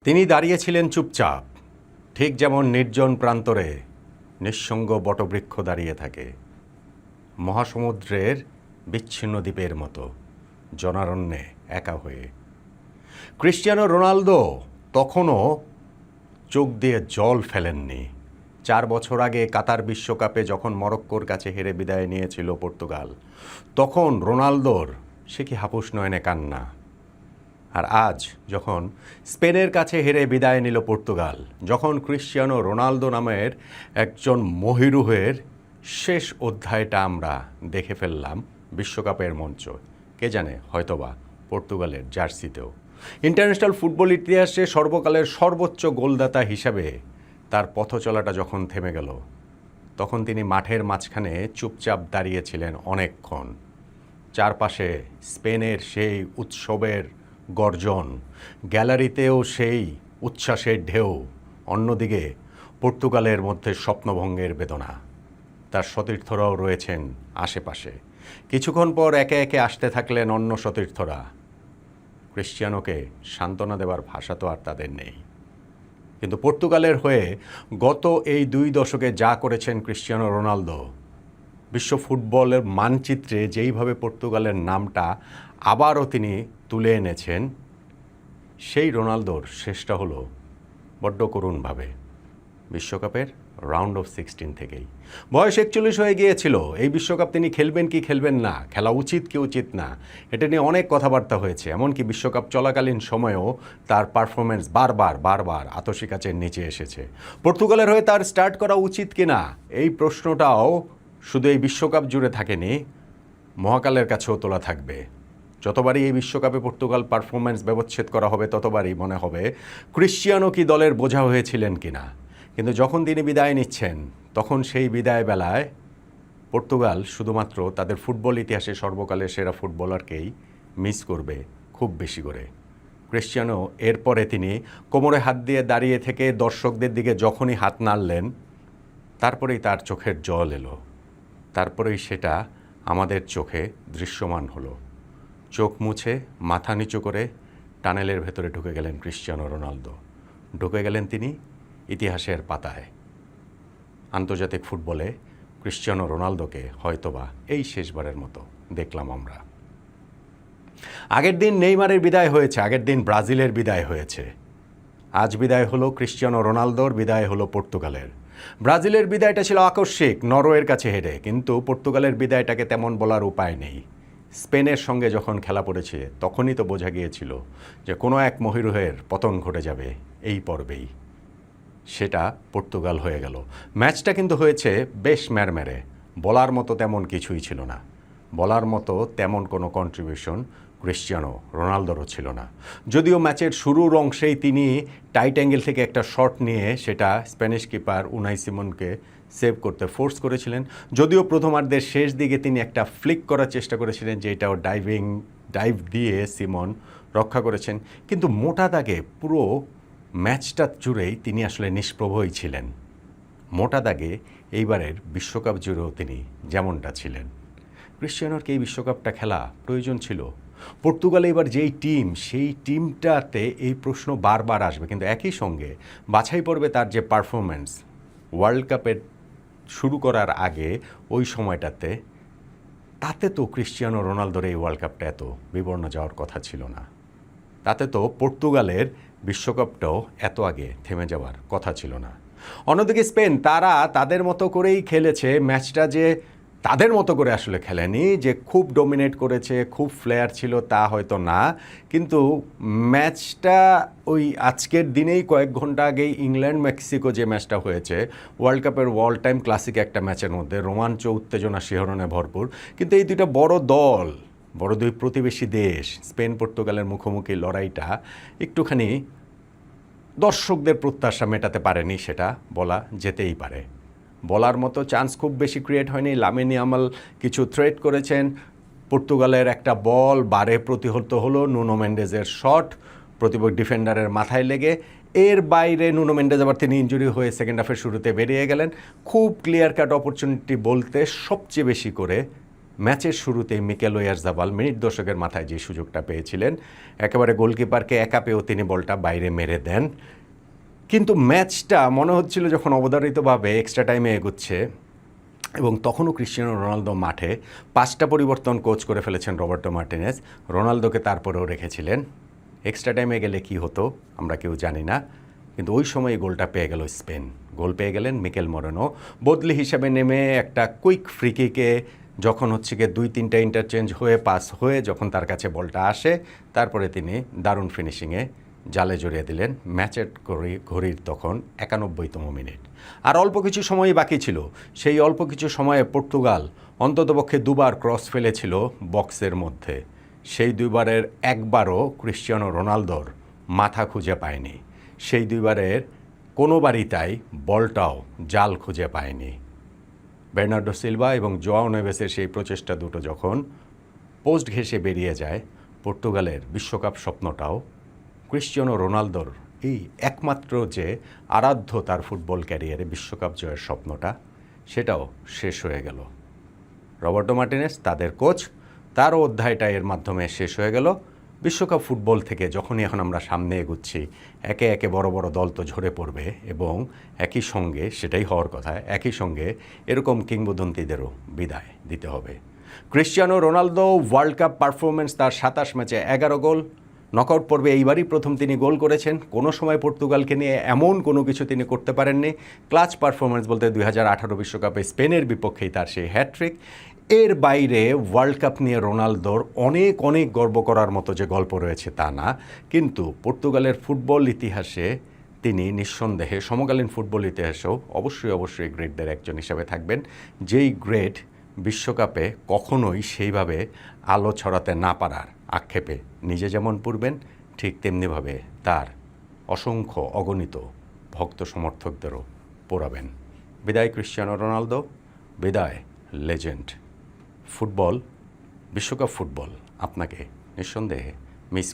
তিনি দাঁড়িয়েছিলেন চুপচাপ, ঠিক যেমন নির্জন প্রান্তরে নিঃসঙ্গ বটবৃক্ষ দাঁড়িয়ে থাকে, মহাসমুদ্রের বিচ্ছিন্ন দ্বীপের মতো জনারণ্যে একা হয়ে। ক্রিস্টিয়ানো রোনালদো তখনও চোখ দিয়ে জল ফেলেননি। 4 বছর আগে কাতার বিশ্বকাপে যখন মরক্কোর কাছে হেরে বিদায় নিয়েছিল পর্তুগাল, তখন রোনালদোর সে কি হাপুস নয়নে কান্না। আর আজ যখন স্পেনের কাছে হেরে বিদায় নিল পর্তুগাল, যখন ক্রিস্টিয়ানো রোনালদো নামের একজন মহিরুহের শেষ অধ্যায়টা আমরা দেখে ফেললাম বিশ্বকাপের মঞ্চ, কে জানে হয়তোবা পর্তুগালের জার্সিতেও। ইন্টারন্যাশনাল ফুটবল ইতিহাসে সর্বকালের সর্বোচ্চ গোলদাতা হিসাবে তার পথ চলাটা যখন থেমে গেল, তখন তিনি মাঠের মাঝখানে চুপচাপ দাঁড়িয়েছিলেন অনেকক্ষণ। চারপাশে স্পেনের সেই উৎসবের গর্জন, গ্যালারিতেও সেই উচ্ছ্বাসের ঢেউ, অন্যদিকে পর্তুগালের মধ্যে স্বপ্নভঙ্গের বেদনা। তার সতীর্থরাও রয়েছেন আশেপাশে। কিছুক্ষণ পর একে একে আসতে থাকলেন অন্য সতীর্থরা। ক্রিস্টিয়ানোকে সান্ত্বনা দেওয়ার ভাষা তো আর তাদের নেই। কিন্তু পর্তুগালের হয়ে গত এই 2 দশকে যা করেছেন ক্রিস্টিয়ানো রোনালদো, বিশ্ব ফুটবলের মানচিত্রে যেইভাবে পর্তুগালের নামটা আবারও তিনি তুলে এনেছেন, সেই রোনালদোর শেষটা হলো বড্ড করুণভাবে বিশ্বকাপের রাউন্ড অফ 16 থেকেই। বয়স 41 হয়ে গিয়েছিল। এই বিশ্বকাপ তিনি খেলবেন কি খেলবেন না, খেলা উচিত কি উচিত না, এটা নিয়ে অনেক কথাবার্তা হয়েছে। এমনকি বিশ্বকাপ চলাকালীন সময়েও তার পারফরমেন্স বারবার আতশি কাচের নিচে এসেছে। পর্তুগালের হয়ে তার স্টার্ট করা উচিত কি না, এই প্রশ্নটাও শুধু এই বিশ্বকাপ জুড়ে থাকেনি, মহাকালের কাছেও তোলা থাকবে। যতবারই এই বিশ্বকাপে পর্তুগাল পারফরমেন্স ব্যবচ্ছেদ করা হবে, ততবারই মনে হবে ক্রিস্টিয়ানো কি দলের বোঝা হয়েছিলেন কিনা। কিন্তু যখন তিনি বিদায় নিচ্ছেন, তখন সেই বিদায় বেলায় পর্তুগাল শুধুমাত্র তাদের ফুটবল ইতিহাসে সর্বকালের সেরা ফুটবলারকেই মিস করবে খুব বেশি করে। ক্রিস্টিয়ানো এরপরে তিনি কোমরে হাত দিয়ে দাঁড়িয়ে থেকে দর্শকদের দিকে যখনই হাত নাড়লেন, তারপরেই তার চোখের জল এলো। তারপরেই সেটা আমাদের চোখে দৃশ্যমান হলো। চোখ মুছে মাথা নিচু করে টানেলের ভেতরে ঢুকে গেলেন ক্রিস্টিয়ানো রোনালদো। ঢুকে গেলেন তিনি ইতিহাসের পাতায়। আন্তর্জাতিক ফুটবলে ক্রিস্টিয়ানো রোনালদোকে হয়তোবা এই শেষবারের মতো দেখলাম আমরা। আগের দিন নেইমারের বিদায় হয়েছে, আগের দিন ব্রাজিলের বিদায় হয়েছে। আজ বিদায় হলো ক্রিস্টিয়ানো রোনালদোর, বিদায় হলো পর্তুগালের। ব্রাজিলের বিদায়টা ছিল আকস্মিক, নরওয়ের কাছে হেরে, কিন্তু পর্তুগালের বিদায়টাকে তেমন বলার উপায় নেই। স্পেনের সঙ্গে যখন খেলা পড়েছে, তখনই তো বোঝা গিয়েছিল যে কোনো এক মহিরুহের পতন ঘটে যাবে এই পর্বেই। সেটা পর্তুগাল হয়ে গেল। ম্যাচটা কিন্তু হয়েছে বেশ ম্যারম্যারে। বলার মতো তেমন কিছুই ছিল না, বলার মতো তেমন কোনো কন্ট্রিবিউশন ক্রিস্টিয়ানো রোনালদোরও ছিল না। যদিও ম্যাচের শুরুর অংশেই তিনি টাইট অ্যাঙ্গেল থেকে একটা শট নিয়ে সেটা স্প্যানিশ কিপার উনাই সিমনকে সেভ করতে ফোর্স করেছিলেন। যদিও প্রথমার্ধের শেষ দিকে তিনি একটা ফ্লিক করার চেষ্টা করেছিলেন, যেটাও ডাইভ দিয়ে সিমন রক্ষা করেছেন। কিন্তু মোটা দাগে পুরো ম্যাচটা জুড়েই তিনি আসলে নিষ্প্রভই ছিলেন। মোটা দাগে এইবারের বিশ্বকাপ জুড়েও তিনি যেমনটা ছিলেন। ক্রিস্টিয়ানোর কি এই বিশ্বকাপটা খেলা প্রয়োজন ছিল? পর্তুগাল এবার যেই টিম, সেই টিমটাতে এই প্রশ্ন বারবার আসবে। কিন্তু একই সঙ্গে বাছাই পর্বে তার যে পারফরমেন্স, ওয়ার্ল্ড কাপের শুরু করার আগে ওই সময়টাতে, তাতে তো ক্রিস্টিয়ানো রোনালদোর এই ওয়ার্ল্ড কাপটা এত বিবর্ণ যাওয়ার কথা ছিল না। তাতে তো পর্তুগালের বিশ্বকাপটাও এত আগে থেমে যাওয়ার কথা ছিল না। অন্যদিকে স্পেন, তারা তাদের মতো করেই খেলেছে ম্যাচটা। যে তাদের মতো করে আসলে খেলেনি, যে খুব ডমিনেট করেছে, খুব ফ্লেয়ার ছিল তা হয়তো না, কিন্তু ম্যাচটা ওই আজকের দিনেই কয়েক ঘন্টা আগেই ইংল্যান্ড মেক্সিকো যে ম্যাচটা হয়েছে, ওয়ার্ল্ড কাপের অল টাইম ক্লাসিক একটা ম্যাচের মধ্যে রোমাঞ্চ, উত্তেজনা, শিহরণে ভরপুর। কিন্তু এই দুইটা বড় দল, বড় দুই প্রতিবেশী দেশ, স্পেন পর্তুগালের মুখোমুখি লড়াইটা একটুখানি দর্শকদের প্রত্যাশা মেটাতে পারেনি, সেটা বলা যেতেই পারে। বলার মতো চান্স খুব বেশি ক্রিয়েট হয়নি। লামিন ইয়ামাল কিছু থ্রেট করেছেন, পর্তুগালের একটা বল বারে প্রতিহত হলো, নুনো মেন্ডেজের শট প্রতিপক্ষ ডিফেন্ডারের মাথায় লেগে। এর বাইরে নুনো মেন্ডেজ আবার তিনি ইনজুরি হয়ে সেকেন্ড হাফের শুরুতে বেরিয়ে গেলেন। খুব ক্লিয়ার কাট অপরচুনিটি বলতে সবচেয়ে বেশি করে ম্যাচের শুরুতেই মিকেল ওয়ারজাবাল মিনিট দশকের মাথায় যে সুযোগটা পেয়েছিলেন, একেবারে গোলকিপারকে একা পেয়েও তিনি বলটা বাইরে মেরে দেন। কিন্তু ম্যাচটা মনে হচ্ছিল যখন অবধারিতভাবে এক্সট্রা টাইমে এগুচ্ছে, এবং তখনও ক্রিশ্চিয়ানো রোনালদো মাঠে 5টা পরিবর্তন কোচ করে ফেলেছেন রবার্টো মার্টিনেজ, রোনালদোকে তারপরেও রেখেছিলেন। এক্সট্রা টাইমে গেলে কি হতো আমরা কেউ জানি না, কিন্তু ওই সময় গোলটা পেয়ে গেল স্পেন। গোল পেয়ে গেলেন মিকেল মোরেনো বদলি হিসাবে নেমে, একটা কুইক ফ্রিকিকে যখন হচ্ছে গিয়ে 2-3টা ইন্টারচেঞ্জ হয়ে পাস হয়ে যখন তার কাছে বলটা আসে, তারপরে তিনি দারুণ ফিনিশিংয়ে জালে জড়িয়ে দিলেন। ম্যাচের ঘড়ির তখন 91তম মিনিট, আর অল্প কিছু সময়ই বাকি ছিল। সেই অল্প কিছু সময়ে পর্তুগাল অন্ততপক্ষে 2বার ক্রস ফেলেছিল বক্সের মধ্যে। সেই 2বারের একবারও ক্রিশ্চিয়ানো রোনালদোর মাথা খুঁজে পায়নি। সেই 2বারের কোনোবারই তাই বলটাও জাল খুঁজে পায়নি। বের্নার্ডো সিলভা এবং জোয়াও নেভেসের সেই প্রচেষ্টা দুটো যখন পোস্ট ঘেঁষে বেরিয়ে যায়, পর্তুগালের বিশ্বকাপ স্বপ্নটাও, ক্রিশ্চিয়ানো রোনালদোর এই একমাত্র যে আরাধ্য তার ফুটবল ক্যারিয়ারে বিশ্বকাপ জয়ের স্বপ্নটা, সেটাও শেষ হয়ে গেল। রবার্টো মার্টিনেজ তাদের কোচ, তারও অধ্যায়টা এর মাধ্যমে শেষ হয়ে গেল। বিশ্বকাপ ফুটবল থেকে যখনই এখন আমরা সামনে এগুচ্ছি, একে একে বড় বড় দল তো ঝরে পড়বে, এবং একই সঙ্গে সেটাই হওয়ার কথা, একই সঙ্গে এরকম কিংবদন্তিদেরও বিদায় দিতে হবে। Cristiano Ronaldo world cup performance, তার 27 ম্যাচে 11 গোল। নকআউট পর্বে এইবারই প্রথম তিনি গোল করেছেন। কোনো সময় পর্তুগালকে নিয়ে এমন কোনো কিছু তিনি করতে পারেননি। ক্লাচ পারফরমেন্স বলতে 2018 বিশ্বকাপে স্পেনের বিপক্ষেই তার সেই হ্যাট্রিক। এর বাইরে ওয়ার্ল্ড কাপ নিয়ে রোনালদোর অনেক অনেক গর্ব করার মতো যে গল্প রয়েছে তা না, কিন্তু পর্তুগালের ফুটবল ইতিহাসে তিনি নিঃসন্দেহে সমকালীন ফুটবল ইতিহাসেও অবশ্যই গ্রেটদের একজন হিসাবে থাকবেন, যেই গ্রেট বিশ্বকাপে কখনোই সেইভাবে আলো ছড়াতে না পারার আক্ষেপে নিজে যেমন পড়বেন, ঠিক তেমনিভাবে তার অসংখ্য অগণিত ভক্ত সমর্থকদেরও পোড়াবেন। বিদায় ক্রিশ্চিয়ানো রোনালদো, বিদায় লেজেন্ড। ফুটবল, বিশ্বকাপ ফুটবল আপনাকে নিঃসন্দেহে মিস